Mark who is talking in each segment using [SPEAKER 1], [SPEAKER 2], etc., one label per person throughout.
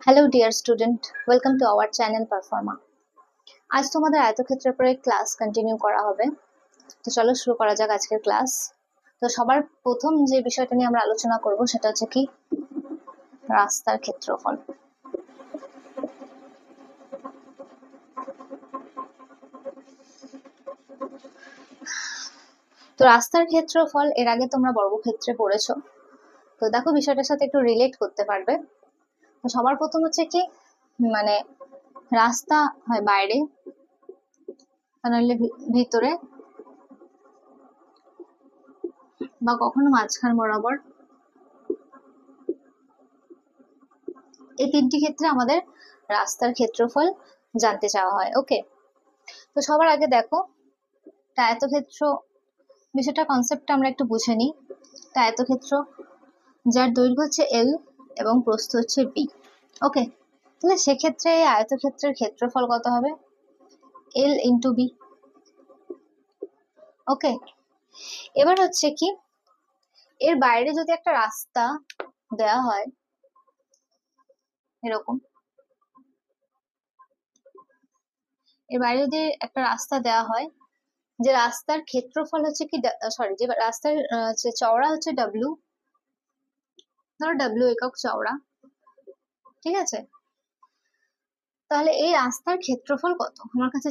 [SPEAKER 1] Hello dear student, welcome to our channel Performa। আজ তোমাদের আয়তক্ষেত্রের পরে ক্লাস কন্টিনিউ করা হবে। তো চলো শুরু করা যাক আজকের ক্লাস। তো সবার প্রথম যে বিষয়টা নিয়ে আমরা আলোচনা করব সেটা হচ্ছে কি রাস্তার ক্ষেত্রফল। তো রাস্তার ক্ষেত্রফল এর আগে তোমরা বর্গক্ষেত্রে পড়েছো, তো দেখো বিষয়টার সাথে একটু রিলেট করতে পারবে। তো সবার প্রথম হচ্ছে কি মানে রাস্তা হয় বাইরে নাহলে ভিতরে বা কখনো মাঝখান বরাবর, এই তিনটি ক্ষেত্রে আমাদের রাস্তার ক্ষেত্রফল জানতে চাওয়া হয়। ওকে, তো সবার আগে দেখো আয়তক্ষেত্র বিষয়টা কনসেপ্টটা আমরা একটু বুঝে নিই। আয়তক্ষেত্র যার দৈর্ঘ্য হচ্ছে এল এবং প্রস্থ হচ্ছে বি। ওকে, তাহলে সেক্ষেত্রে এই আয়তক্ষেত্রের ক্ষেত্রফল কত হবে? L into B. ওকে, এবার হচ্ছে কি এর বাইরে যদি একটা রাস্তা দেয়া হয় এরকম, এর বাইরে যদি একটা রাস্তা দেওয়া হয়, যে রাস্তার ক্ষেত্রফল হচ্ছে কি সরি, যে রাস্তার চওড়া হচ্ছে ডাব্লিউ, ধরো ডাব্লিউ একক চওড়া, ঠিক আছে? তাহলে এই রাস্তার ক্ষেত্রফল কত আমার কাছে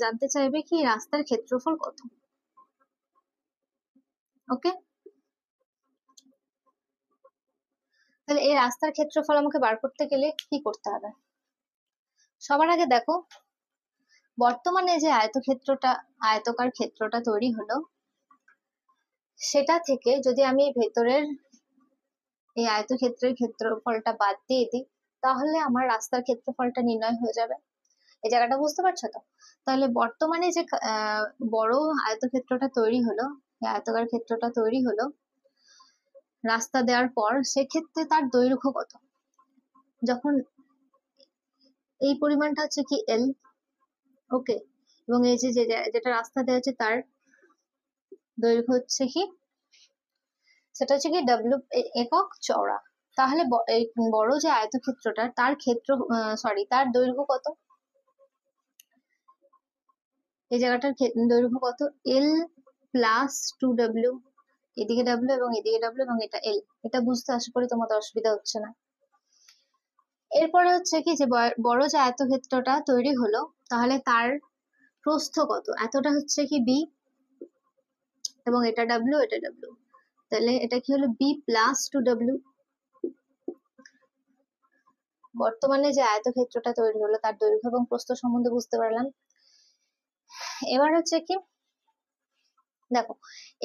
[SPEAKER 1] জানতে চাইবে কি রাস্তার ক্ষেত্রফল কত। ওকে, তাহলে এই রাস্তার ক্ষেত্রফল আমাকে বার করতে গেলে কি করতে হবে? সবার আগে দেখো বর্তমানে যে আয়তকার ক্ষেত্রটা তৈরি হলো, সেটা থেকে যদি আমি ভেতরের এই আয়তক্ষেত্রের ক্ষেত্রফলটা বাদ দিয়ে দিই, তাহলে আমার রাস্তার ক্ষেত্রফলটা নির্ণয় হয়ে যাবে। এই জায়গাটা বুঝতে পারছো তো? তাহলে বর্তমানে যে বড় আয়তক্ষেত্রটা তৈরি হলো, আয়তকার ক্ষেত্রটা তৈরি হলো রাস্তা দেওয়ার পর, সেক্ষেত্রে তার দৈর্ঘ্য কত? যখন এই পরিমাণটা হচ্ছে কি এল, ওকে, এবং এই যে যেটা রাস্তা দেওয়া হচ্ছে তার দৈর্ঘ্য হচ্ছে কি, সেটা হচ্ছে কি ডাব্লিউ একক চওড়া। তাহলে এই বড় যে আয়তক্ষেত্রটা তার তার দৈর্ঘ্য কত? এই জায়গাটার দৈর্ঘ্য কত? এল প্লাস 2w, এদিকে ডাব্লিউ এবং এদিকে ডাব্লিউ এবং এটা এল। এটা বুঝতে আশা করি তোমাদের অসুবিধা হচ্ছে না। এরপরে হচ্ছে কি যে বড় যে আয়তক্ষেত্রটা তৈরি হলো, তাহলে তার প্রস্থ কত? এতটা হচ্ছে কি বি এবং এটা ডাব্লিউ, এটা ডাব্লিউ, তাহলে এটা কি হলো বি প্লাস 2w। বর্তমানে যে আয়তক্ষেত্রটা তৈরি হলো তার দৈর্ঘ্য এবং প্রস্থ সম্বন্ধে বুঝতে পারলাম। এবার হচ্ছে কি দেখো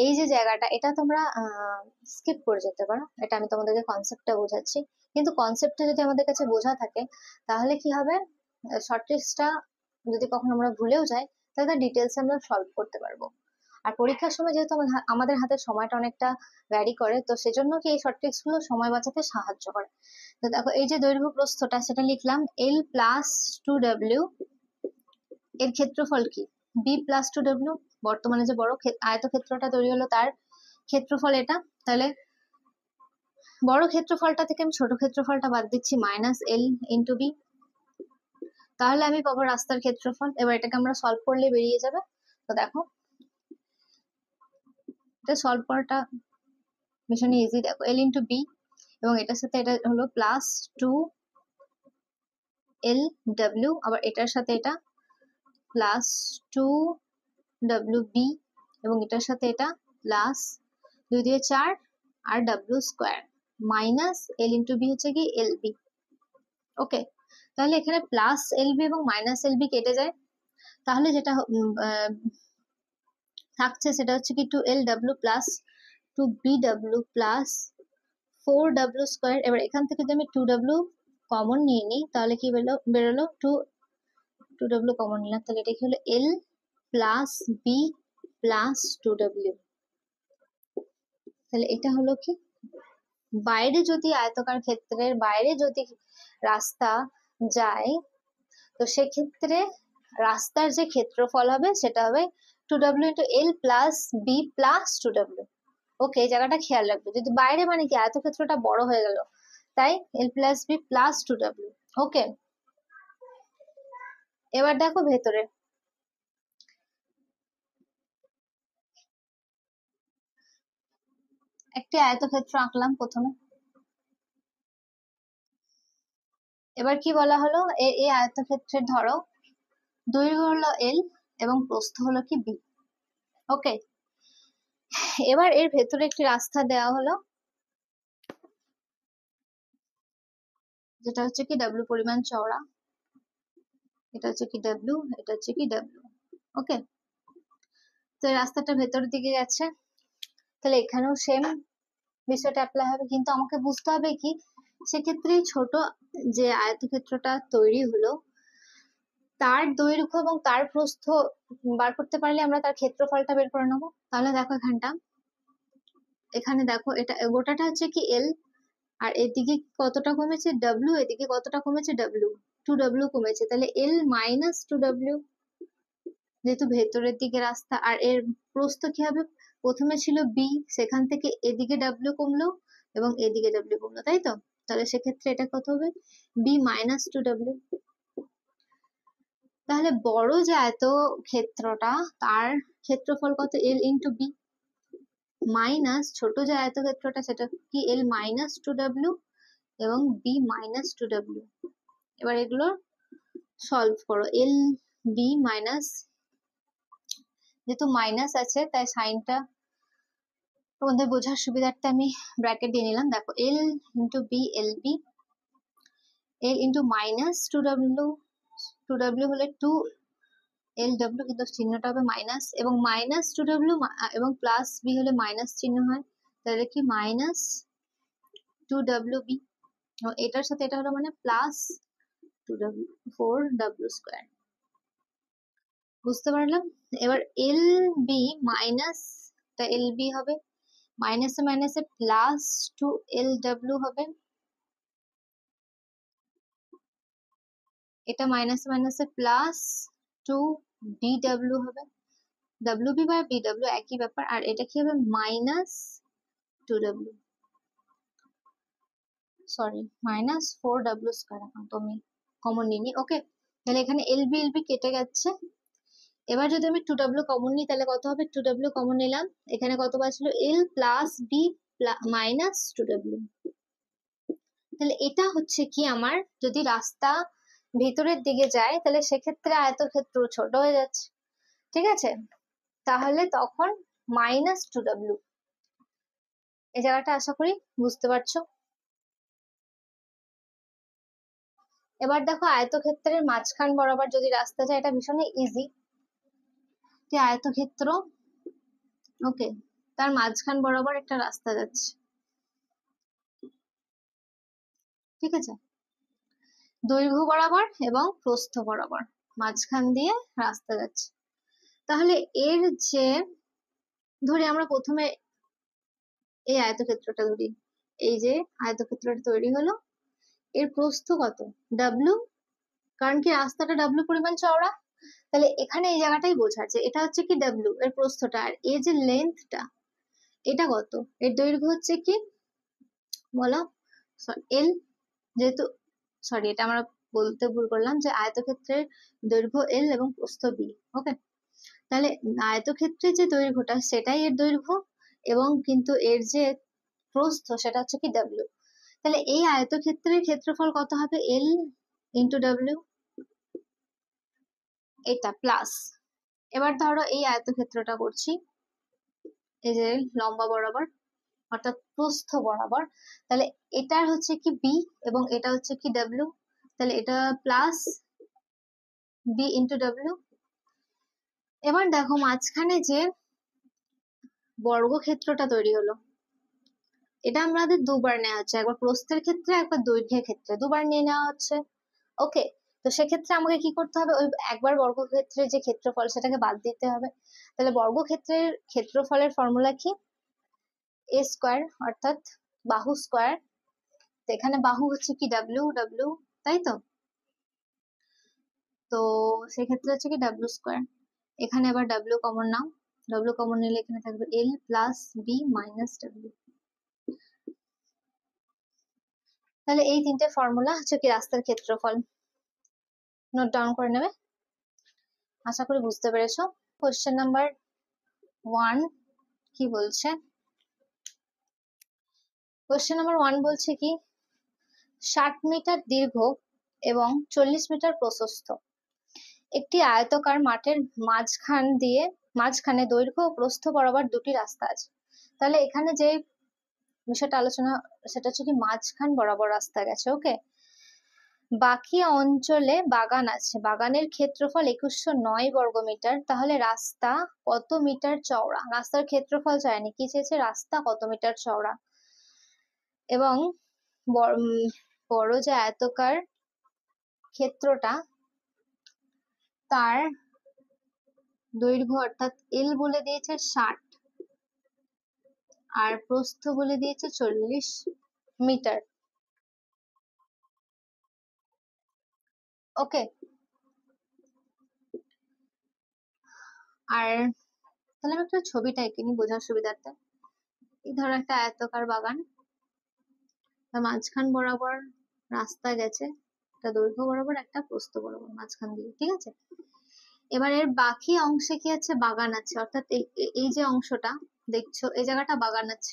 [SPEAKER 1] এই যে জায়গাটা, এটা তোমরা স্কিপ করে যেতে পারো, এটা আমি তোমাদেরকে কনসেপ্টটা বোঝাচ্ছি। কিন্তু কনসেপ্টটা যদি আমাদের কাছে বোঝা থাকে তাহলে কি হবে, শর্ট ট্রিক্সটা যদি কখনো আমরা ভুলেও যাই তাহলে ডিটেলস আমরা সলভ করতে পারবো। আর পরীক্ষার সময় যেহেতু আমাদের হাতে সময়টা অনেকটা ভ্যারি করে, তো সেজন্য কি এই শর্ট ট্রিক্স গুলো সময় বাঁচাতে সাহায্য করে। তো দেখো এই যে দৈর্ঘ্য প্রস্থটা সেটা লিখলাম এল প্লাস 2w, এর ক্ষেত্রফল কি বি প্লাস 2w। বর্তমানে যে বড় আয়তক্ষেত্রটা তৈরি হলো তার ক্ষেত্রফল এটা। তাহলে বড় ক্ষেত্রফলটা থেকে আমি ছোট ক্ষেত্রফলটা বাদ দিচ্ছি, মাইনাস এল ইন্টু বি। তাহলে আমি পাবো রাস্তার ক্ষেত্রফল। এবার এটাকে আমরা সলভ করলে বেরিয়ে যাবে। তো দেখো এটা সলভ করাটা ভীষণ ইজি। দেখো এল ইন্টু বি এবং এটার সাথে এটা হলো প্লাস 2 এল ডাব্লিউ, আবার এটার সাথে এটা প্লাস 2w বি এবং এটার সাথে এটা প্লাস 2 দিয়ে 4 আর W square minus L into B হচ্ছে কি এল বি। ওকে, তাহলে এখানে প্লাস এল বি এবং মাইনাস এল বি কেটে যায়, তাহলে যেটা থাকছে সেটা হচ্ছে কি 2lw plus 2bw plus 4w square. এবার এখান থেকে যদি আমি 2w কমন নিয়ে নিই তাহলে কি বেরোলো 2w কমন নিলাম, তাহলে এটা কি হলো এল প্লাস বি প্লাস 2w। তাহলে এটা হলো কি বাইরে যদি আয়তকার ক্ষেত্রের বাইরে যদি রাস্তা যায়, তো সেক্ষেত্রে রাস্তার যে ক্ষেত্রফল হবে সেটা হবে 2w into L plus B plus 2w। ওকে, এই জায়গাটা খেয়াল রাখবে। যদি বাইরে মানে কি আয়তক্ষেত্রটা বড় হয়ে গেল, তাই এল প্লাস বি প্লাস 2w। ওকে, এবার দেখো ভেতরে একটি আয়তক্ষেত্র আঁকলাম প্রথমে। এবার কি বলা হলো, এই আয়তক্ষেত্রের ধরো দৈর্ঘ্য হলো এল এবং প্রস্থ হলো কি বি। ওকে, এবার এর ভেতরে একটি রাস্তা দেওয়া হলো, যেটা হচ্ছে কি ডাব্লিউ পরিমাণ চওড়া। এটা হচ্ছে কি ডাব্লিউ, এটা হচ্ছে কি ডাব্লিউ। ওকে, তো এই রাস্তাটা ভেতরের দিকে গেছে, তাহলে এখানেও সেম বিষয়টা অ্যাপ্লাই হবে। কিন্তু আমাকে বুঝতে হবে কি, সেক্ষেত্রে ছোট যে আয়তক্ষেত্রটা তৈরি হলো তার দৈর্ঘ্য এবং তার প্রস্থ বার করতে পারলে আমরা তার ক্ষেত্রফলটা বের করে নেবো। তাহলে দেখো এখানে দেখো এটা গোটাটা হচ্ছে কি এল, আর এদিকে কতটা কমেছে ডাব্লিউ, এদিকে কতটা কমেছে ডাব্লিউ, 2w কমেছে। তাহলে এল মাইনাস 2w, যেহেতু ভেতরের দিকে রাস্তা। আর এর প্রস্থ কি হবে, প্রথমে ছিল বি, সেখান থেকে এদিকে ডাব্লিউ কমলো এবং এদিকে ডাব্লিউ কমলো, তাই তো? তাহলে সেক্ষেত্রে এটা কত হবে, বি মাইনাস 2w। তাহলে বড় যে আয়তক্ষেত্রটা তার ক্ষেত্রফল কত, এল ইন্টু বি, মাইনাস ছোট যে আয়তক্ষেত্রটা সেটা কি এল মাইনাস 2w এবং বি মাইনাস 2w। এবার এগুলো সলভ করো, এল বি মাইনাস, যেহেতু মাইনাস আছে তাই সাইনটা তোমাদের বোঝার সুবিধার্থে আমি ব্র্যাকেট দিয়ে নিলাম। দেখো L into B L B, L into minus 2w, 2w হলে 2lw, কিন্তু চিহ্নটা হবে মাইনাস, এবং মাইনাস 2w এবং প্লাস বি হলে মাইনাস চিহ্ন হয়, তাহলে কি মাইনাস 2wb, এটার সাথে এটা হলো মানে প্লাস 2w, 4w স্কোয়ার। বুঝতে পারলাম? এবার এল বি মাইনাস, তা এল বি হবে মাইনাসে মাইনাসে প্লাস 2lw হবে, এটা মাইনাসে মাইনাসে প্লাস 2dw হবে, wb বাই bw একই ব্যাপার। আর এটা কি হবে minus 2w, sorry minus 4w square, এখন তো আমি কমন নিইনি। ওকে, তাহলে এখানে এলবি কেটে গেছে। এবার যদি আমি 2w কমন নিই তাহলে কত হবে, 2w কমন নিলাম, এখানে কত বাঁচলো এল প্লাস বি মাইনাস 2w। তাহলে এটা হচ্ছে কি আমার, যদি রাস্তা ভিতরের দিকে যায় তাহলে সেক্ষেত্রে আয়তক্ষেত্র ছোট হয়ে যাচ্ছে, ঠিক আছে? তাহলে তখন মাইনাস 2w, এই জায়গাটা আশা করি বুঝতে পারছো। এবার দেখো আয়তক্ষেত্রের মাঝখান বরাবর যদি রাস্তা যায়, এটা ভীষণই ইজি। আয়তক্ষেত্র, ওকে, তার মাঝখান বরাবর একটা রাস্তা যাচ্ছে, ঠিক আছে? দৈর্ঘ্য বরাবর এবং প্রস্থ বরাবর মাঝখান দিয়ে রাস্তা যাচ্ছে। তাহলে এর যে, ধরি আমরা প্রথমে এই আয়তক্ষেত্রটা ধরি, এই যে আয়তক্ষেত্রটা তৈরি হলো, এর প্রস্থ কত ডাব্লিউ, কারণ কি রাস্তাটা ডাব্লিউ পরিমাণ চওড়া। তাহলে এখানে এই জায়গাটাই বোঝাচ্ছে, এটা হচ্ছে কি ডাব্লিউ এর প্রস্থটা, আর এই যে লেন্থটা এটা কত, এর দৈর্ঘ্য হচ্ছে কি বলো, এল, যেহেতু সরি এটা আমরা বলতে ভুল করলাম যে আয়তক্ষেত্রের দৈর্ঘ্য এল এবং প্রস্থ বি। ওকে, তাহলে আয়তক্ষেত্রের যে দৈর্ঘ্যটা সেটাই এর দৈর্ঘ্য, এবং কিন্তু এর যে প্রস্থ সেটা হচ্ছে কি ডাব্লিউ। তাহলে এই আয়তক্ষেত্রের ক্ষেত্রফল কত হবে, এল ইন্টু ডাব্লিউ, এটা প্লাস। এবার ধরো এই আয়তক্ষেত্রটা করছি এই যে লম্বা বরাবর অর্থাৎ প্রস্থ বরাবর, তাহলে এটার হচ্ছে কি বি এবং এটা হচ্ছে কি ডাব্লিউ, তাহলে এটা প্লাস বি ইন্টু ডাব্লিউ। এবার দেখো মাঝখানে যে বর্গক্ষেত্রটা তৈরি হলো, এটা আমাদের দুবার নেওয়া হচ্ছে, একবার প্রস্থের ক্ষেত্রে একবার দৈর্ঘ্যের ক্ষেত্রে, দুবার নিয়ে নেওয়া হচ্ছে। ওকে, তো সেক্ষেত্রে আমাকে কি করতে হবে, ওই একবার বর্গক্ষেত্রের যে ক্ষেত্রফল সেটাকে বাদ দিতে হবে। তাহলে বর্গক্ষেত্রের ক্ষেত্রফলের ফর্মুলা কি, এ স্কোয়ার অর্থাৎ বাহু স্কোয়ার। তো এখানে বাহু হচ্ছে কি ডাব্লিউ ডাব্লিউ, তাই তো? তো সেক্ষেত্রে হচ্ছে কি ডাব্লিউ স্কোয়ার, এখানে আবার ডাব্লিউ কমন নাও, ডাব্লিউ কমন নিলে এখানে থাকবে এল প্লাস বি মাইনাস ডাব্লিউ। তাহলে এই তিনটে ফর্মুলা হচ্ছে কি রাস্তার ক্ষেত্রফল, নোট ডাউন করে নেবে। আশা করি বুঝতে পেরেছো। কোশ্চেন নাম্বার 1 কি বলছে? কোশ্চেন নাম্বার 1 বলছে কি 60 মিটার দীর্ঘ এবং 40 মিটার প্রশস্ত একটি আয়তাকার মাঠের মাঝখানে দৈর্ঘ্য ও প্রস্থ বরাবর দুটি রাস্তা আছে। তাহলে এখানে যে বিষয়টা আলোচনা সেটা হচ্ছে কি মাঝখান বরাবর রাস্তা গেছে। ওকে, বাকি অঞ্চলে বাগান আছে, বাগানের ক্ষেত্রফল 2109 বর্গমিটার। তাহলে রাস্তা কত মিটার চওড়া? রাস্তার ক্ষেত্রফল চায়নি, কি চেয়েছে? রাস্তা কত মিটার চওড়া। এবং বড় যে আয়তকার ক্ষেত্রটা তার দৈর্ঘ্য অর্থাৎ এল বলে দিয়েছে 60 আর প্রস্থ বলে দিয়েছে 40 মিটার। ওকে, আর তাহলে আমি একটা ছবিটা এঁকে নিই বোঝার সুবিধার্থে। এই ধরো একটা আয়তাকার বাগান, তার মাঝখান বরাবর রাস্তা গেছে, একটা দৈর্ঘ্য বরাবর একটা প্রস্থ বরাবর মাঝখান দিয়ে, ঠিক আছে। এবার এর বাকি অংশে কি আছে? বাগান আছে, অর্থাৎ এই যে অংশটা দেখছো এই জায়গাটা বাগান আছে,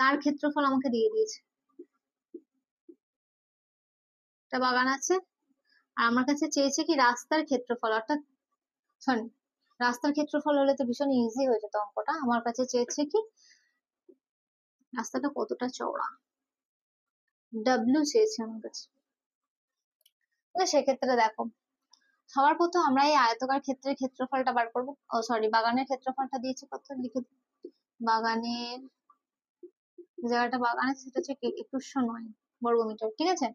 [SPEAKER 1] তার ক্ষেত্রফল আমাকে দিয়ে দিয়েছে। একটা বাগান আছে আর আমার কাছে চেয়েছে কি রাস্তার ক্ষেত্রফল, অর্থাৎ সরি রাস্তার ক্ষেত্রফল হলে তো ভীষণ ইজি হয়ে যেত অঙ্কটা। আমার কাছে চেয়েছে কি রাস্তাটা কতটা চওড়া, ডাব্লিউ চেয়েছে আমার কাছে। সেক্ষেত্রে দেখো সবার প্রথম আমরা এই আয়তকার ক্ষেত্রের ক্ষেত্রফলটা বার করবো। ও সরি, বাগানের ক্ষেত্রফলটা দিয়েছে কত, লিখে বাগানের জায়গাটা বাগান আছে সেটা হচ্ছে 2109 বর্গমিটার, ঠিক আছে।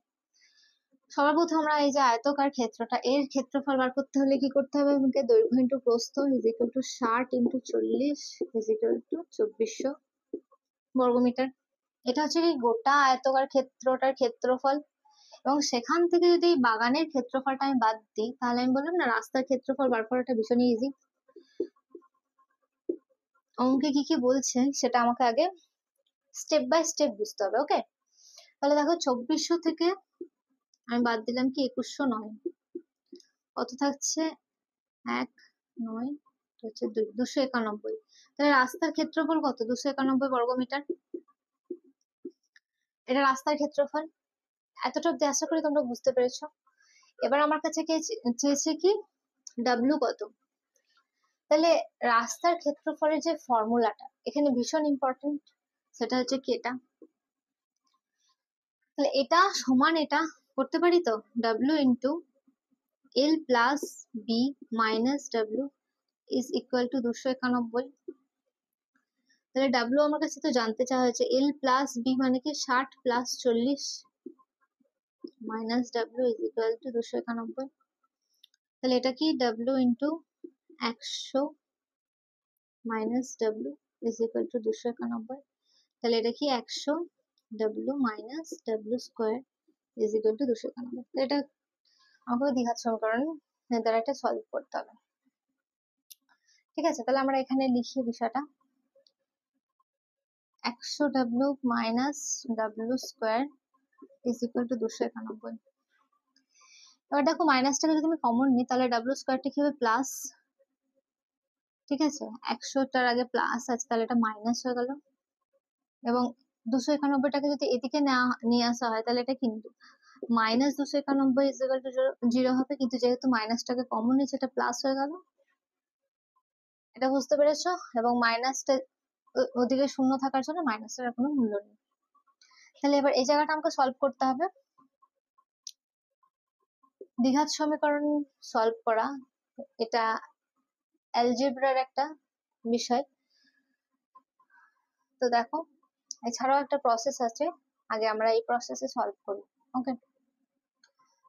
[SPEAKER 1] সবার প্রথম আমরা এই যে আয়তকার ক্ষেত্রটা এর ক্ষেত্রফল বার করতে হলে কি করতে হবে? আমাকে দৈর্ঘ্য ইন্টু প্রস্থ is equal two 60 into 40 is equal two 2400 বর্গমিটার। এটা হচ্ছে কি গোটা আয়তকার ক্ষেত্রটার ক্ষেত্রফল। এবং সেখান থেকে যদি বাগানের ক্ষেত্রফলটা আমি বাদ দিই তাহলে আমি বললাম না রাস্তার ক্ষেত্রফল বার করাটা ভীষণই ইজি। অঙ্কে কি কি বলছে সেটা আমাকে আগে স্টেপ বাই স্টেপ বুঝতে হবে। ওকে, তাহলে দেখো 2400 থেকে আমি বাদ দিলাম কি 2109, কত থাকছে? 1 9 হচ্ছে 291। তাহলে রাস্তার ক্ষেত্রফল কত? 291 বর্গমিটার। এটা রাস্তার ক্ষেত্রফল। এতটা অব্দি আশা করি তোমরা বুঝতে পেরেছো। এবার আমার কাছে চেয়েছে কি ডাব্লিউ কত। তাহলে রাস্তার ক্ষেত্রফলের যে ফর্মুলাটা এখানে ভীষণ ইম্পর্টেন্ট, সেটা হচ্ছে কি এটা। তাহলে এটা সমান এটা করতে পারি তো, W into L plus B minus W is equal to 291। তাহলে ডাব্লিউ আমার কাছে তো জানতে চাওয়া হয়েছে, এল প্লাস বি মানে কি 60 plus 40 minus W is equal to 291। তাহলে এটা কি W into 100 minus W is equal to 291। তাহলে এটা কি 100 W minus W square is equal to 291। তো এটা আমাকে দ্বিঘাত সমীকরণ দ্বারা এটা সলভ করতে হবে, ঠিক আছে। তাহলে আমরা এখানে লিখি বিষয়টা 100 W minus W square is equal to 291। এবার দেখো মাইনাসটাকে যদি আমি কমন নিই তাহলে ডাব্লিউ স্কোয়ারটা কি হবে? প্লাস, ঠিক আছে। 100টার আগে প্লাস আছে তাহলে এটা মাইনাস হয়ে গেল। এবং 291টাকে যদি এদিকে নিয়ে আসা হয় তাহলে এটা কিন্তু মাইনাস 291 ইজ ইকুয়াল টু 0 হবে, কিন্তু যেহেতু মাইনাসটাকে কমন নিচ্ছে এটা প্লাস হয়ে গেল। এটা বুঝতে পেরেছো? এবং মাইনাসটা ওদিকে শূন্য থাকার জন্য মাইনাসের কোনো মূল্য নেই। তাহলে এবার এই জায়গাটা আমাকে সলভ করতে হবে। দ্বিঘাত সমীকরণ সলভ করা এটা অ্যালজেব্রার একটা বিষয়। তো দেখো এছাড়াও একটা প্রসেস আছে, আগে আমরা এই প্রসেসে সলভ করি। ওকে,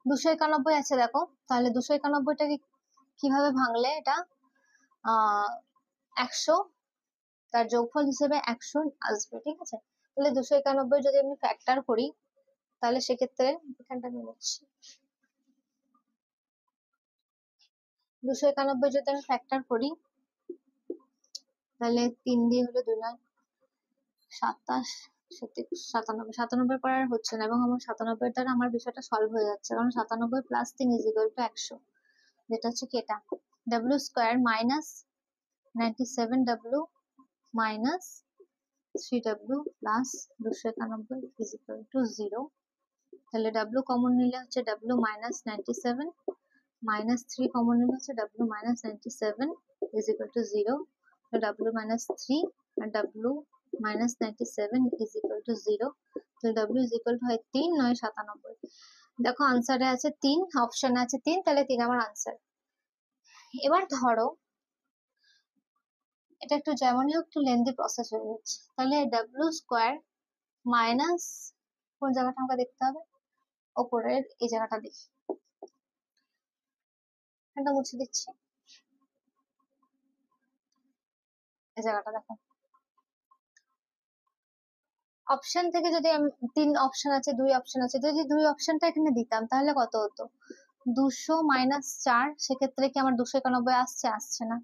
[SPEAKER 1] 291 আছে দেখো, তাহলে 291টাকে কিভাবে ভাঙলে এটা 100 তার যোগফল হিসেবে 100 আসবে, ঠিক আছে। তাহলে 291 যদি আমি ফ্যাক্টর করি তাহলে সেক্ষেত্রে এখানটা আমি নিচ্ছি 291 যদি আমি ফ্যাক্টর করি তাহলে 3 দিয়ে হলো 2 9 27 সত্যি 97, 97 করার হচ্ছে না, এবং আমার 97 দ্বারা আমার বিষয়টা সলভ হয়ে যাচ্ছে, কারণ 97 প্লাস 3 ইজ ইকুয়াল টু 100, যেটা হচ্ছে কি এটা W square minus 97W minus 3W plus 291 is equal to 0। তাহলে ডাব্লিউ কমন নিলে হচ্ছে ডাব্লিউ মাইনাস 97 মাইনাস 3 কমন নিলে হচ্ছে W minus 97 is equal to 0। W minus 3 আর W minus 97 is equal to 0। তো ডাব্লিউ ইজ ইকুয়াল টু হয় 3 নয় 97। দেখো আনসারে আছে 3, অপশনে আছে 3, তাহলে 3 আমার আনসার। এবার ধরো এটা একটু যেমনই হোক একটু লেন্দি প্রসেস হয়ে যাচ্ছে, তাহলে ডাব্লিউ স্কোয়ার মাইনাস কোন জায়গাটা আমাকে দেখতে হবে, ওপরের এই জায়গাটা দেখি, এটা মুছে দিচ্ছি, এই জায়গাটা দেখো। অপশন থেকে যদি আমি 3 অপশন আছে, 2 অপশন আছে, যদি 2 অপশনটা এখানে দিতাম তাহলে কত হতো, 200 মাইনাস 4, সেক্ষেত্রে কি আমার 291 আসছে, আসছে না।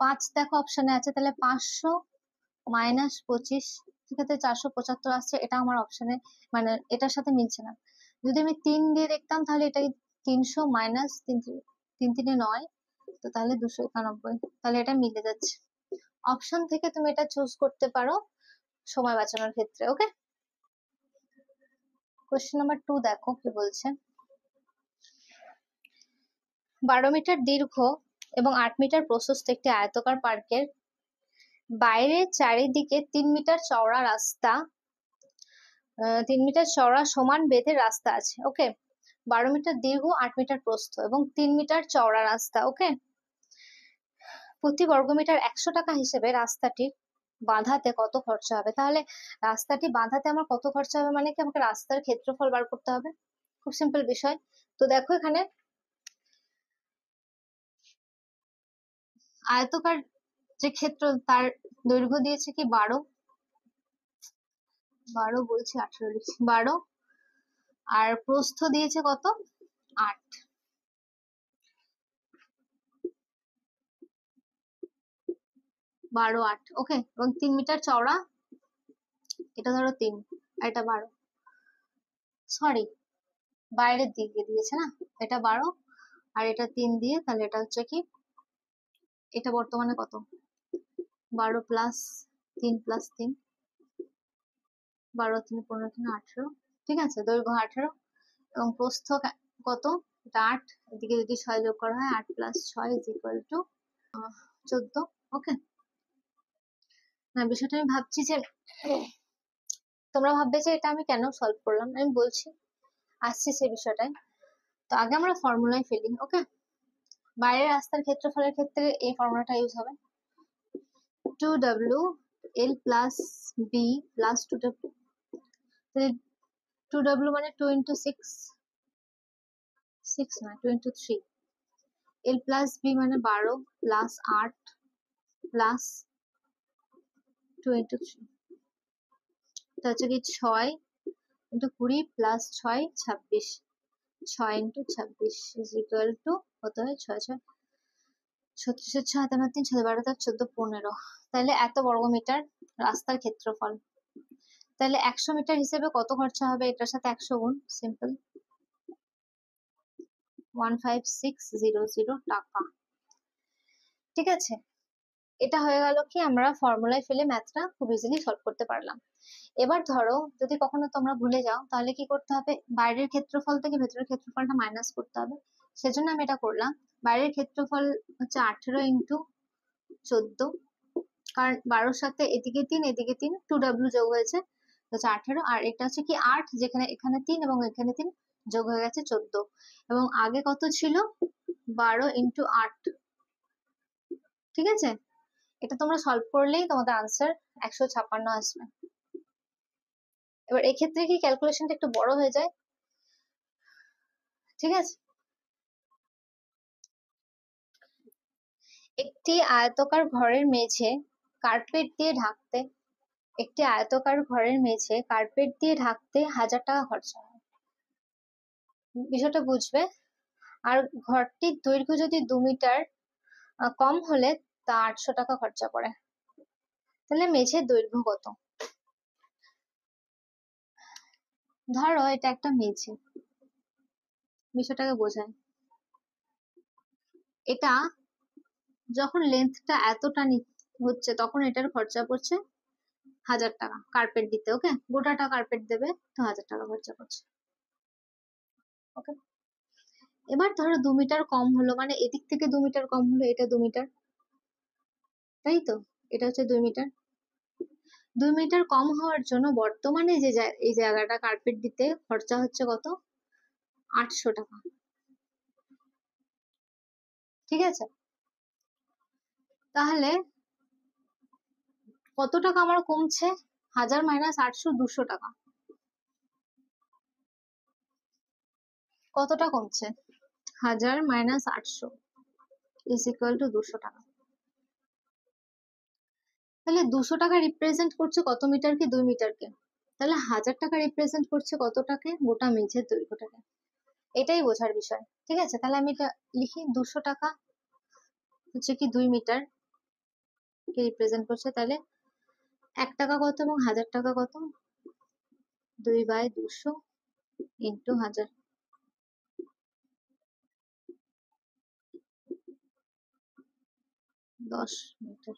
[SPEAKER 1] 5 দেখো অপশনে আছে, তাহলে 500 মাইনাস 25, সেক্ষেত্রে 475 আসছে, এটা আমার অপশনে মানে এটার সাথে মিলছে না। যদি আমি 3 দিয়ে দেখতাম তাহলে এটা 300 মাইনাস 3 3 9, তো তাহলে 291, তাহলে এটা মিলে যাচ্ছে। অপশন থেকে তুমি এটা চুজ করতে পারো সময় বাঁচানোর ক্ষেত্রে। ওকে, কোশ্চেন নাম্বার 2 দেখো কি বলছে। 12 মিটার দীর্ঘ এবং 8 মিটার প্রশস্ত একটি আয়তাকার পার্কের বাইরে চারিদিকে 3 মিটার চওড়া রাস্তা, 3 মিটার চওড়া সমান বেধের রাস্তা আছে। ওকে, 12 মিটার দীর্ঘ, 8 মিটার প্রস্থ এবং 3 মিটার চওড়া রাস্তা। ওকে, প্রতি বর্গমিটার 100 টাকা হিসেবে রাস্তাটি বাঁধাতে কত খরচা হবে? তাহলে রাস্তাটি বাঁধাতে আমার কত খরচা হবে মানে কি, আমাকে রাস্তার ক্ষেত্রফল বার করতে হবে। খুব সিম্পল বিষয়। তো দেখো এখানে আয়তকার যে ক্ষেত্র তার দৈর্ঘ্য দিয়েছে কি 12 বলছি 18 লিখছি 12, আর প্রস্থ দিয়েছে কত 8, 12 8। ওকে, এবং 3 মিটার চওড়া, এটা ধরো 3 আর এটা 12, সরি বাইরের দিকে দিয়েছে না, এটা 12 আর এটা 3 দিয়ে, তাহলে এটা হচ্ছে কি, এটা বর্তমানে কত 12 প্লাস 3 প্লাস 3, 12 3 15 3 18, ঠিক আছে, দৈর্ঘ্য 18 এবং প্রস্থ কত, এটা 8, এদিকে যদি 6 যোগ করা হয় 8 প্লাস 6 ইজ ইকুয়াল টু 14। ওকে, না বিষয়টা আমি ভাবছি যে তোমরা ভাববে যে এটা আমি কেন সলভ করলাম, আমি বলছি, আসছি সেই বিষয়টায়। তো আগে আমরা ফর্মুলায় ফেলি। ওকে, বাইরের রাস্তার ক্ষেত্রফলের ক্ষেত্রে এই ফর্মুলাটা ইউজ হবে, 2W L plus B plus 2W, তাহলে 2W মানে 2 into 6, 6 নয় 2 into 3, L প্লাস B মানে 12 প্লাস 8 প্লাস 2 into 3, তো হচ্ছে কি 6 into 20 plus 6 26, 6 into 26 is equal to কত হয়, 6 6 36 6 হাতে 3 6 12 14 15, তাহলে এত বর্গমিটার রাস্তার ক্ষেত্রফল। তাহলে 100 মিটার হিসেবে কত খরচা হবে, এটার সাথে 100 গুণ, সিম্পল 15600 টাকা। ঠিক আছে, এটা হয়ে গেল কি, আমরা ফর্মুলায় ফেলে ম্যাথটা খুব ইজিলি সলভ করতে পারলাম। এবার ধরো যদি কখনো তোমরা ভুলে যাও তাহলে কি করতে হবে, বাইরের ক্ষেত্রফল থেকে ভেতরের ক্ষেত্রফলটা মাইনাস করতে হবে। সেজন্য আমি এটা করলাম, বাইরের ক্ষেত্রফল হচ্ছে 18 ইন্টু 14, কারণ 12-র সাথে এদিকে 3 এদিকে 3, 2W যোগ হয়েছে হচ্ছে 18, আর এটা হচ্ছে কি 8, যেখানে এখানে 3 এবং এখানে 3 যোগ হয়ে গেছে 14, এবং আগে কত ছিল 12 ইন্টু 8। ঠিক আছে, এটা তোমরা সলভ করলেই তোমাদের আনসার 156 আসবে। এবার এক্ষেত্রে কি ক্যালকুলেশনটা একটু বড় হয়ে যায়। ঠিক আছে, একটি আয়তাকার ঘরের মেঝে কার্পেট দিয়ে ঢাকতে, একটি আয়তাকার ঘরের মেঝে কার্পেট দিয়ে ঢাকতে 1000 টাকা খরচা হয়। বিষয়টা বুঝবে। আর ঘরটির দৈর্ঘ্য যদি 2 মিটার কম হলে তা 800 টাকা খরচা পড়ে। তাহলে মেঝের দৈর্ঘ্য কত? ধরো এটা একটা মেঝে, বিষয়টাকে বোঝায়। এটা যখন লেন্থটা এতটা হচ্ছে তখন এটার খরচা পড়ছে 1000 টাকা কার্পেট দিতে। ওকে, গোটাটা কার্পেট দেবে তো 1000 টাকা খরচা করছে। ওকে, এবার ধরো 2 মিটার কম হলো, মানে এদিক থেকে 2 মিটার কম হলো, এটা 2 মিটার, তাই তো? এটা হচ্ছে 2 মিটার। 2 মিটার কম হওয়ার জন্য বর্তমানে যে এই জায়গাটা কার্পেট দিতে খরচা হচ্ছে কত? 800 টাকা। ঠিক আছে, তাহলে কত টাকা আমার কমছে? 1000 মাইনাস 800, 200 টাকা। কতটা কমছে? 1000 মাইনাস 800 ইজ ইকুয়াল টু 200 টাকা। তাহলে 200 টাকা রিপ্রেজেন্ট করছে কত মিটারকে? 2 মিটারকে। তাহলে 1000 টাকা রিপ্রেজেন্ট করছে কতটাকে? গোটা মেঝের দৈর্ঘ্যটাকে। এটাই বোঝার বিষয়। ঠিক আছে, তাহলে আমি এটা লিখি, 200 টাকা হচ্ছে কি 2 মিটার কে রিপ্রেজেন্ট করছে। তাহলে 1 টাকা কত এবং 1000 টাকা কত? 2/200 ইন্টু 1000। 10 মিটার।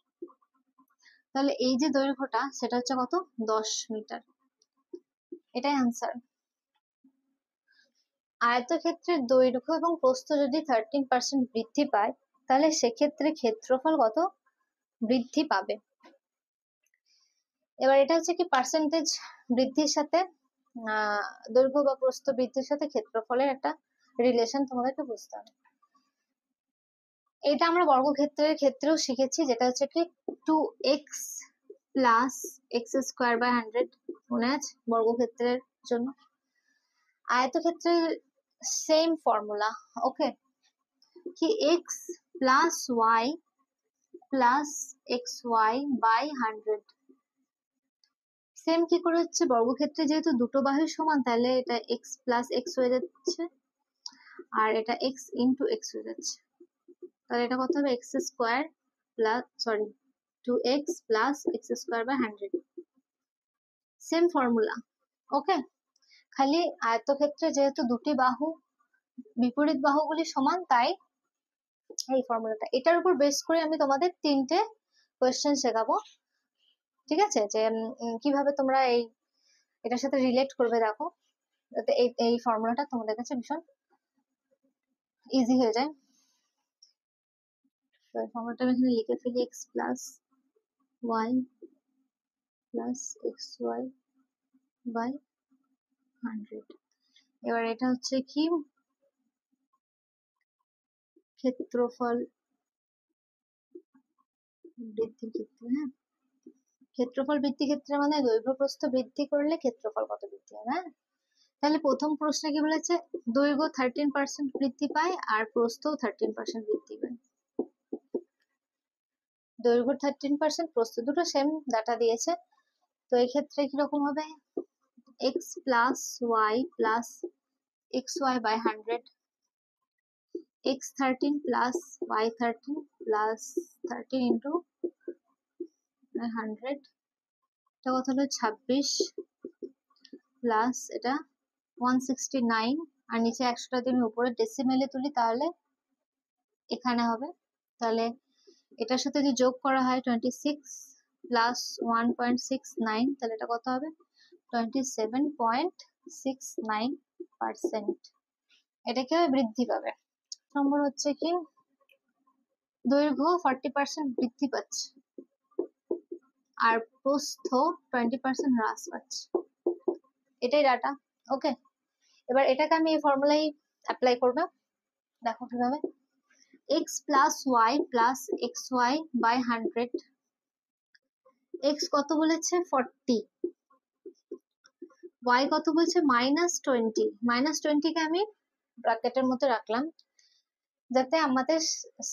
[SPEAKER 1] তাহলে এই যে দৈর্ঘ্যটা সেটা হচ্ছে কত? 10 মিটার। এটাই আনসার। আয়তক্ষেত্রের দৈর্ঘ্য এবং প্রস্থ যদি 13% বৃদ্ধি পায় তাহলে সেক্ষেত্রে ক্ষেত্রফল কত বৃদ্ধি পাবে? এবার এটা হচ্ছে কি পার্সেন্টেজ বৃদ্ধির সাথে দৈর্ঘ্য বা প্রস্থ বৃদ্ধির সাথে ক্ষেত্রফলের একটা রিলেশন তোমাদেরকে বুঝতে হবে। এটা আমরা বর্গক্ষেত্রের ক্ষেত্রেও শিখেছি, যেটা হচ্ছে কি 2x plus X square by 100, মনে আছে বর্গক্ষেত্রের জন্য। আয়তক্ষেত্রের সেম ফর্মুলা। ওকে, কি x plus y plus xy by 100। Same কি করে হচ্ছে? বর্গক্ষেত্রে যেহেতু দুটো বাহু সমান তাহলে এটা x প্লাস এক্স হয়ে যাচ্ছে আর এটা x ইন্টু এক্স হয়ে যাচ্ছে। তাহলে এটা কত হবে? X square plus 2x plus X square by 100। Same formula. Okay, খালি আয়তক্ষেত্রে যেহেতু দুটি বাহু বিপরীত বাহুগুলি সমান তাই এই ফর্মুলাটা। এটার উপর বেস করে আমি তোমাদের 3টে কোয়েশ্চেন শেখাবো। ঠিক আছে, যে কিভাবে তোমরা এটার সাথে রিলেট করবে, দেখো যাতে এই ফর্মুলাটা তোমাদের কাছে ভীষণ ইজি হয়ে যায়। তো এই ফর্মুলাটা আমি এখানে লিখে ফেলি, x plus Y plus X Y by 100। এবার এটা হচ্ছে কি ক্ষেত্রফল বৃদ্ধির ক্ষেত্রে। হ্যাঁ, ক্ষেত্রফল বৃদ্ধি ক্ষেত্রে মানে দৈর্ঘ্য প্রস্থ বৃদ্ধি করলে ক্ষেত্রফল কত বৃদ্ধি হবে। হ্যাঁ, তাহলে প্রথম প্রশ্নে কি বলেছে? দৈর্ঘ্য 13% বৃদ্ধি পায় আর প্রস্থও 13% বৃদ্ধি পায়। দৈর্ঘ্য 13%, প্রস্থ দুটো সেম ডাটা দিয়েছে। তো এই ক্ষেত্রে কিরকম হবে? x plus Y plus X Y by 100, x 13 plus y 13 plus 13 into 100, এটা কত হলো? 26 প্লাস এটা 169 আর নিচে 100টা যদি আমি উপরে ডেসিমেলে তুলি তাহলে এখানে হবে। তাহলে এটার সাথে যদি যোগ করা হয় 26 প্লাস 1.69 তাহলে এটা কত হবে? 27.69%। এটা কিভাবে বৃদ্ধি পাবে? নম্বর হচ্ছে কি দৈর্ঘ্য 40% বৃদ্ধি পাচ্ছে আর প্রস্থ 20% হ্রাস পাচ্ছে। এটাই ডাটা। ওকে, এবার এটাকে আমি এই ফর্মুলাই অ্যাপ্লাই করবো। দেখো কিভাবে, x plus Y plus X Y by 100। x কত বলেছে? 40, y কত বলছে? -20। -20 কে আমি ব্র্যাকেটের মধ্যে রাখলাম যাতে আমাদের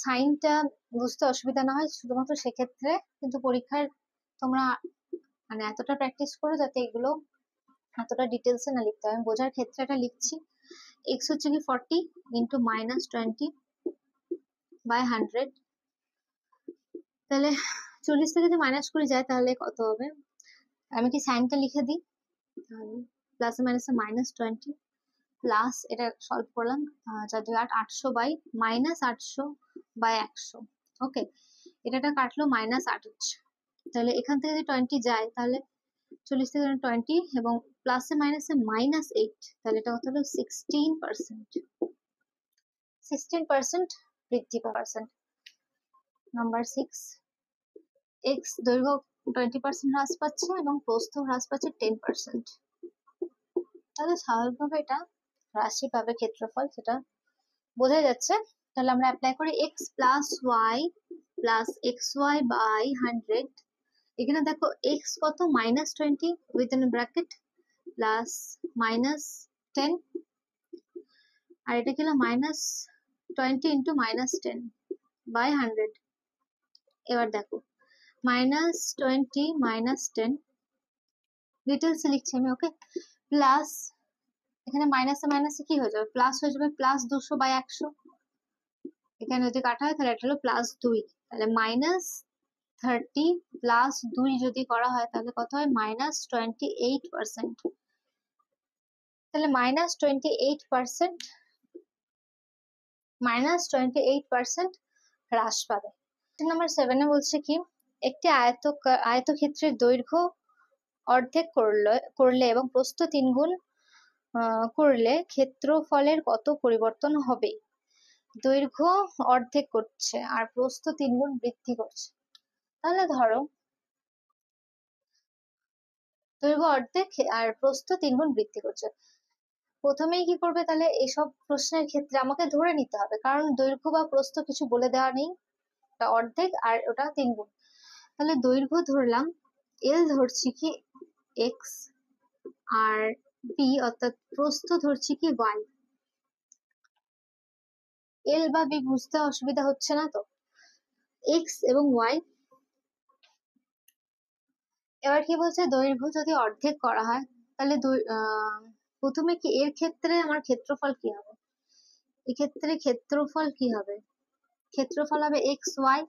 [SPEAKER 1] সাইনটা বুঝতে অসুবিধা না হয়, শুধুমাত্র সেক্ষেত্রে। কিন্তু পরীক্ষায় তোমরা মানে এতটা প্র্যাকটিস করো যাতে এগুলো এতটা ডিটেলসে না লিখতে হয়। আমি বোঝার ক্ষেত্রে এটা লিখছি। x হচ্ছে কি 40 ইন্টু -20 বাই 100। তাহলে 40 থেকে যদি মাইনাস করে যায় তাহলে কত হবে? আমি কি সাইনটা লিখে দিই? প্লাস মাইনাসে -20 প্লাস এটা সলভ করলাম 4 2 8 800 বাই -800 বাই 100। ওকে, এটা কাটলো -8 হচ্ছে। তাহলে এখান থেকে যদি 20 যায় তাহলে 40 থেকে 20 এবং প্লাসে মাইনাসে -8, তাহলে এটা কত হলো 16%। 16% বৃদ্ধি পার্সেন্ট। নাম্বার 6, এক্স দৈর্ঘ্য 20% হ্রাস পাচ্ছে এবং প্রস্থ হ্রাস পাচ্ছে 10%। তাহলে স্বাভাবিকভাবে এটা হ্রাসই পাবে ক্ষেত্রফল, সেটা বোঝা যাচ্ছে। তাহলে আমরা অ্যাপ্লাই করি X plus Y plus X Y by 100। এখানে দেখো এক্স কত -20 উইদিন ব্র্যাকেট প্লাস -10, আর এটা কি হলো -20 ইন্টু -10 বাই 100। এবার দেখো -20 -10 ডিটেলস লিখছি আমি, ওকে, প্লাস এখানে মাইনাসে মাইনাসে কি হয়ে যাবে, প্লাস হয়ে যাবে প্লাস 200 বাই 100। এখানে যদি কাটা হয় তাহলে এটা হলো +2, তাহলে -30 প্লাস 2 যদি করা হয় তাহলে কত হয় -28%। তাহলে -28% হ্রাস পাবে। নাম্বার 7 এ বলছে কি, একটি আয়তক্ষেত্রের দৈর্ঘ্য অর্ধেক করলে এবং প্রস্থ 3 গুণ করলে ক্ষেত্রফলের কত পরিবর্তন হবে। দৈর্ঘ্য অর্ধেক করছে আর প্রস্থ 3 গুণ বৃদ্ধি করছে। তাহলে ধরো দৈর্ঘ্য অর্ধেক আর প্রস্থ 3 গুণ বৃদ্ধি করছে। প্রথমেই কি করবে, তাহলে এসব প্রশ্নের ক্ষেত্রে আমাকে ধরে নিতে হবে, কারণ দৈর্ঘ্য বা প্রস্থ কিছু বলে দেওয়া নেই, এটা অর্ধেক আর ওটা 3 গুণ। তাহলে দৈর্ঘ্য ধরলাম, এল ধরছি কি এক্স আর বি, অর্থাৎ প্রস্থ ধরছি কি ওয়াই। এল বা বি বুঝতে অসুবিধা হচ্ছে না তো, এক্স এবং ওয়াই। এবার কি বলছে, দৈর্ঘ্য যদি অর্ধেক করা হয় তাহলে প্রথমে কি এর ক্ষেত্রে আমার ক্ষেত্রফল কি হবে, এক্ষেত্রে ক্ষেত্রফল কি হবে, ক্ষেত্রফল হবে এক্স ওয়াই।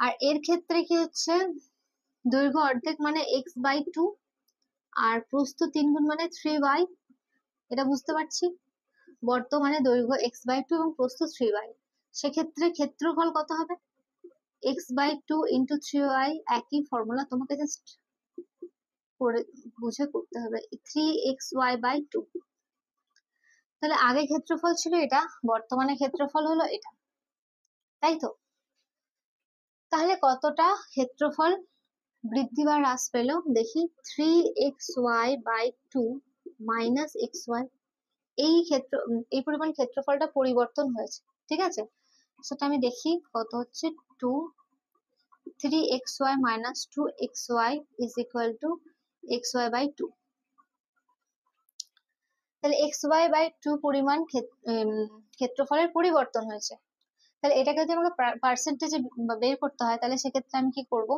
[SPEAKER 1] আর এর ক্ষেত্রে কি হচ্ছে, দৈর্ঘ্য অর্ধেক মানে x/2 আর প্রস্থ 3 গুণ মানে 3y। এটা বুঝতে পারছি, বর্তমানে দৈর্ঘ্য x/2 এবং প্রস্থ 3y, সেক্ষেত্রে ক্ষেত্রফল কত হবে, x/2 ইন্টু 3y। একই ফর্মুলা, তোমাকে জাস্ট করে বুঝে করতে হবে, 3xy/2। তাহলে আগে ক্ষেত্রফল ছিল এটা, বর্তমানে ক্ষেত্রফল হলো এটা, তাই তো। তাহলে কতটা ক্ষেত্রফল বৃদ্ধি বা হ্রাস পেল দেখি, 3xy/2 মাইনাস xy, এই পরিমাণ ক্ষেত্রফলটা পরিবর্তন হয়েছে, ঠিক আছে। সেটা আমি দেখি কত হচ্ছে, 3xy minus 2xy is equal two xy/2। তাহলে xy/2 পরিমাণ ক্ষেত্রফলের পরিবর্তন হয়েছে। তাহলে এটাকে যদি আমাকে পার্সেন্টেজে বের করতে হয় তাহলে সেক্ষেত্রে আমি কি করব,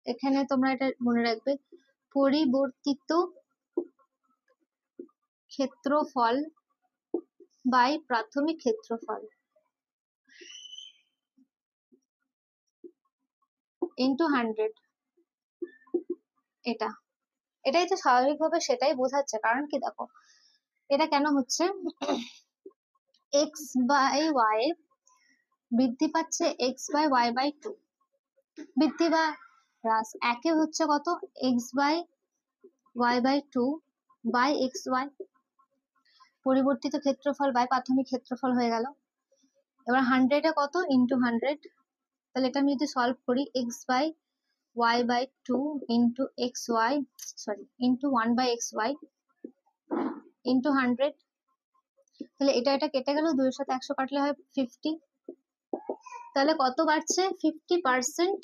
[SPEAKER 1] এখানে তোমরা এটা মনে রাখবে, পরিবর্তিত ক্ষেত্রফল বাই প্রাথমিক ক্ষেত্রফল ইন্টু 100। এটাই তো স্বাভাবিকভাবে সেটাই বোঝাচ্ছে, কারণ কি দেখো এটা কেন হচ্ছে, x/y বৃদ্ধি পাচ্ছে x/y/2, বৃদ্ধি বা হ্রাস একে হচ্ছে কত, x/y/2 বাই xy, পরিবর্তিত ক্ষেত্রফল বাই প্রাথমিক ক্ষেত্রফল হয়ে গেল। এবার 100 এ কত, ইন্টু 100। তাহলে এটা আমি যদি সলভ করি, x/y/2 into xy, sorry into 1/xy into 100। তাহলে এটা কেটে গেল, 2 এর সাথে 100 কাটলে হয় 50। তাহলে কত বাড়ছে, 50%।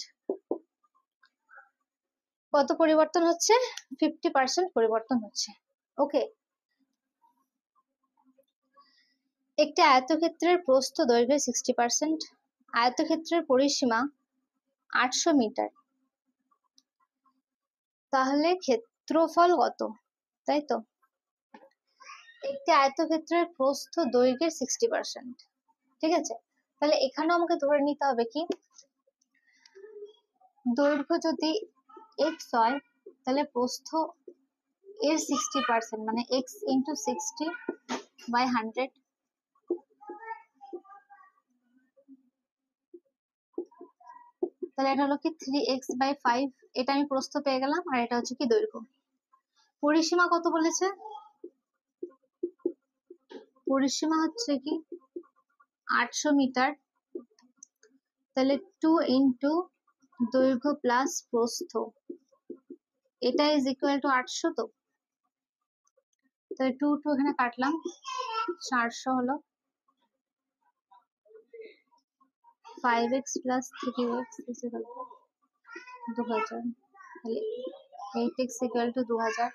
[SPEAKER 1] কত পরিবর্তন হচ্ছে, 50% পরিবর্তন হচ্ছে। ওকে, একটি আয়তক্ষেত্রের প্রস্থ দৈর্ঘ্যের 60%, আয়তক্ষেত্রের পরিসীমা 800 মিটার, তাহলে ক্ষেত্রফল কত, তাই তো। একটি আয়তক্ষেত্রের প্রস্থ দৈর্ঘ্যের 60%, ঠিক আছে। তাহলে এখানেও আমাকে ধরে নিতে হবে কি, দৈর্ঘ্য যদি x হয় তাহলে প্রস্থ এর 60% মানে x ইন্টু 60/100, তাহলে এটা হলো কি 3x/5। এটা আমি প্রস্থ পেয়ে গেলাম, আর এটা হচ্ছে কি দৈর্ঘ্য। পরিসীমা কত বলেছে? পরিসীমা হচ্ছে কি 800 মিটার। তাহলে 2 ইন্টু দৈর্ঘ্য প্লাস প্রস্থ, এটা ইজ ইকুয়াল টু 800। তো তাহলে 2 2 এখানে কাটলাম, 400 হলো। 5x plus 3x is equal two 2000। তাহলে 8x equal to 2000,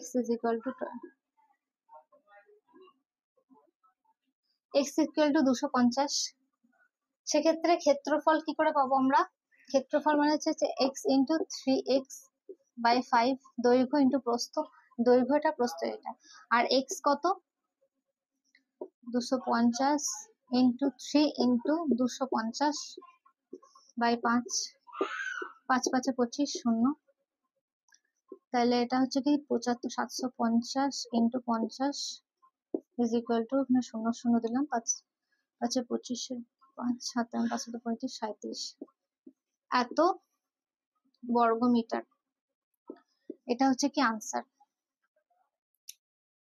[SPEAKER 1] x is equal two x equal to 250। সেক্ষেত্রে ক্ষেত্রফল কি করে পাবো আমরা? ক্ষেত্রফল মানে হচ্ছে x ইন্টু 3x/5, দৈর্ঘ্য ইন্টু প্রস্থ, দৈর্ঘ্য এটা, প্রস্থ এটা। আর x কত? 250 ইন্টু 3 ইন্টু 250/5, 5 5 25 শূন্য। তাহলে এটা হচ্ছে কি 75, 750 ইন্টু 50 ইজ ইকুয়াল টু, এখানে 0 0 দিলাম, 5 5 25, 5 7 5 35, 37 এত বর্গ মিটার। এটা হচ্ছে কি আনসার।